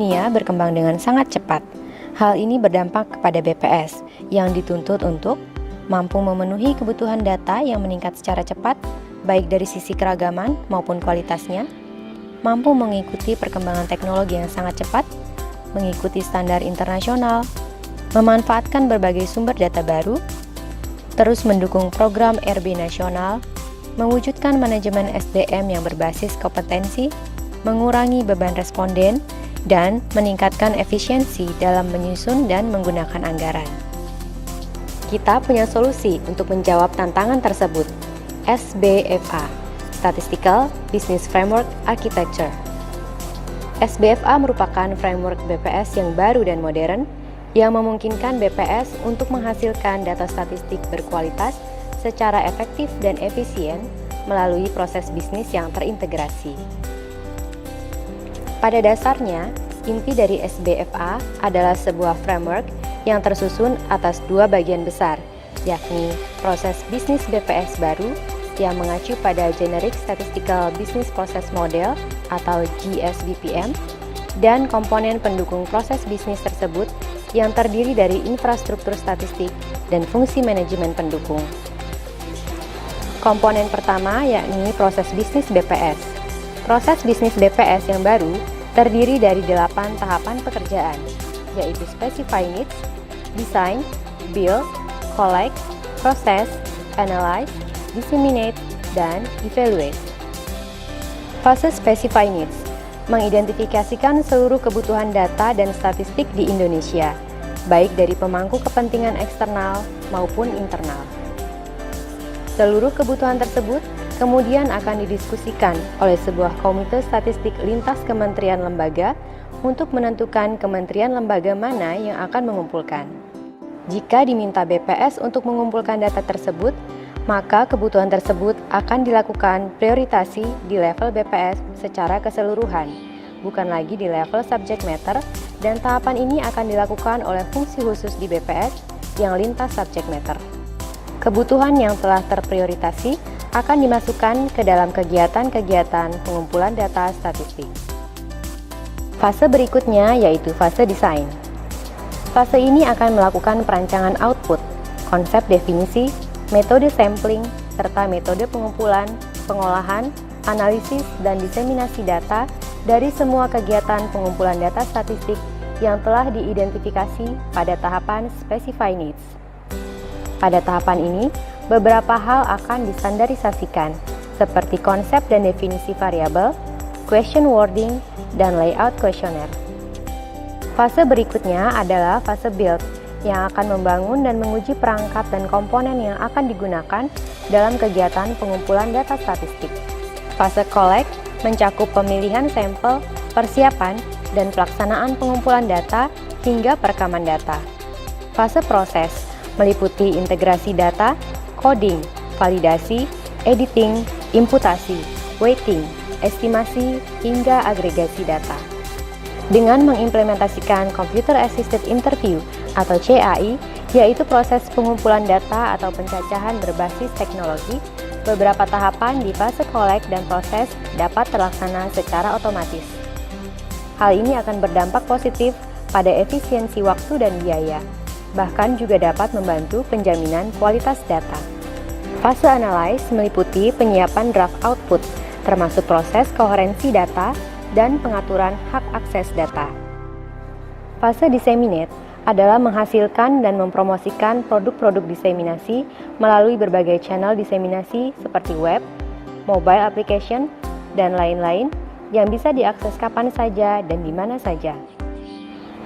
Dunia berkembang dengan sangat cepat. Hal ini berdampak kepada BPS yang dituntut untuk mampu memenuhi kebutuhan data yang meningkat secara cepat, baik dari sisi keragaman maupun kualitasnya, mampu mengikuti perkembangan teknologi yang sangat cepat, mengikuti standar internasional, memanfaatkan berbagai sumber data baru, terus mendukung program RB nasional, mewujudkan manajemen SDM yang berbasis kompetensi, mengurangi beban responden, dan meningkatkan efisiensi dalam menyusun dan menggunakan anggaran. Kita punya solusi untuk menjawab tantangan tersebut. SBFA, Statistical Business Framework Architecture. SBFA merupakan framework BPS yang baru dan modern, yang memungkinkan BPS untuk menghasilkan data statistik berkualitas secara efektif dan efisien melalui proses bisnis yang terintegrasi. Pada dasarnya, inti dari SBFA adalah sebuah framework yang tersusun atas dua bagian besar, yakni proses bisnis BPS baru yang mengacu pada Generic Statistical Business Process Model atau GSBPM, dan komponen pendukung proses bisnis tersebut yang terdiri dari infrastruktur statistik dan fungsi manajemen pendukung. Komponen pertama yakni proses bisnis BPS. Proses bisnis BPS yang baru terdiri dari 8 tahapan pekerjaan, yaitu Specify Needs, Design, Build, Collect, Process, Analyze, Disseminate, dan Evaluate. Fase Specify Needs mengidentifikasikan seluruh kebutuhan data dan statistik di Indonesia, baik dari pemangku kepentingan eksternal maupun internal. Seluruh kebutuhan tersebut kemudian akan didiskusikan oleh sebuah komite statistik lintas kementerian lembaga untuk menentukan kementerian lembaga mana yang akan mengumpulkan. Jika diminta BPS untuk mengumpulkan data tersebut, maka kebutuhan tersebut akan dilakukan prioritasi di level BPS secara keseluruhan, bukan lagi di level subject matter, dan tahapan ini akan dilakukan oleh fungsi khusus di BPS yang lintas subject matter. Kebutuhan yang telah terprioritasi akan dimasukkan ke dalam kegiatan-kegiatan pengumpulan data statistik. Fase berikutnya yaitu fase desain. Fase ini akan melakukan perancangan output, konsep definisi, metode sampling, serta metode pengumpulan, pengolahan, analisis, dan diseminasi data dari semua kegiatan pengumpulan data statistik yang telah diidentifikasi pada tahapan Specify Needs. Pada tahapan ini, beberapa hal akan distandarisasikan, seperti konsep dan definisi variabel, question wording, dan layout kuesioner. Fase berikutnya adalah fase build, yang akan membangun dan menguji perangkat dan komponen yang akan digunakan dalam kegiatan pengumpulan data statistik. Fase collect mencakup pemilihan sampel, persiapan, dan pelaksanaan pengumpulan data hingga perekaman data. Fase proses meliputi integrasi data, coding, validasi, editing, imputasi, weighting, estimasi, hingga agregasi data. Dengan mengimplementasikan Computer Assisted Interview atau CAI, yaitu proses pengumpulan data atau pencacahan berbasis teknologi, beberapa tahapan di fase collect dan proses dapat terlaksana secara otomatis. Hal ini akan berdampak positif pada efisiensi waktu dan biaya, bahkan juga dapat membantu penjaminan kualitas data. Fase analyze meliputi penyiapan draft output, termasuk proses koherensi data dan pengaturan hak akses data. Fase disseminate adalah menghasilkan dan mempromosikan produk-produk diseminasi melalui berbagai channel diseminasi seperti web, mobile application, dan lain-lain yang bisa diakses kapan saja dan di mana saja.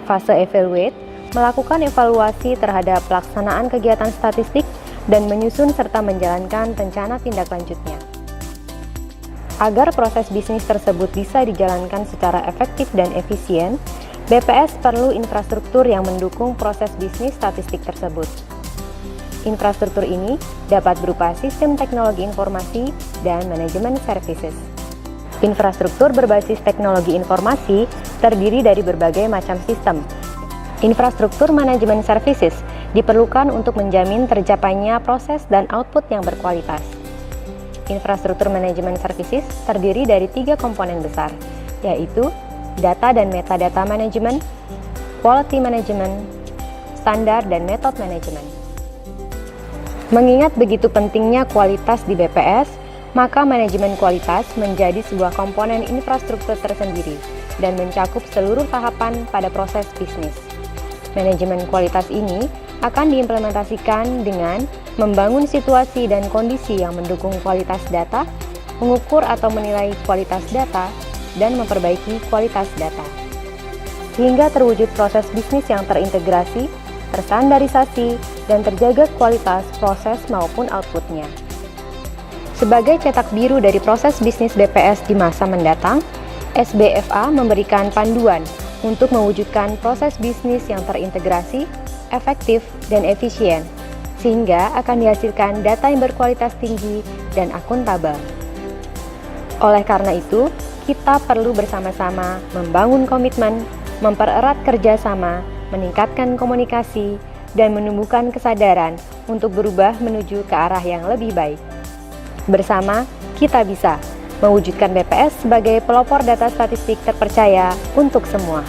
Fase evaluate melakukan evaluasi terhadap pelaksanaan kegiatan statistik dan menyusun serta menjalankan rencana tindak lanjutnya. Agar proses bisnis tersebut bisa dijalankan secara efektif dan efisien, BPS perlu infrastruktur yang mendukung proses bisnis statistik tersebut. Infrastruktur ini dapat berupa sistem teknologi informasi dan manajemen services. Infrastruktur berbasis teknologi informasi terdiri dari berbagai macam sistem. Infrastruktur manajemen services diperlukan untuk menjamin tercapainya proses dan output yang berkualitas. Infrastruktur manajemen services terdiri dari 3 komponen besar, yaitu data dan metadata management, quality management, standar dan metode manajemen. Mengingat begitu pentingnya kualitas di BPS, maka manajemen kualitas menjadi sebuah komponen infrastruktur tersendiri dan mencakup seluruh tahapan pada proses bisnis. Manajemen kualitas ini akan diimplementasikan dengan membangun situasi dan kondisi yang mendukung kualitas data, mengukur atau menilai kualitas data, dan memperbaiki kualitas data. Sehingga terwujud proses bisnis yang terintegrasi, terstandarisasi, dan terjaga kualitas proses maupun outputnya. Sebagai cetak biru dari proses bisnis BPS di masa mendatang, SBFA memberikan panduan untuk mewujudkan proses bisnis yang terintegrasi, efektif, dan efisien, sehingga akan dihasilkan data yang berkualitas tinggi dan akuntabel. Oleh karena itu, kita perlu bersama-sama membangun komitmen, mempererat kerjasama, meningkatkan komunikasi, dan menumbuhkan kesadaran untuk berubah menuju ke arah yang lebih baik. Bersama, kita bisa mewujudkan BPS sebagai pelopor data statistik terpercaya untuk semua.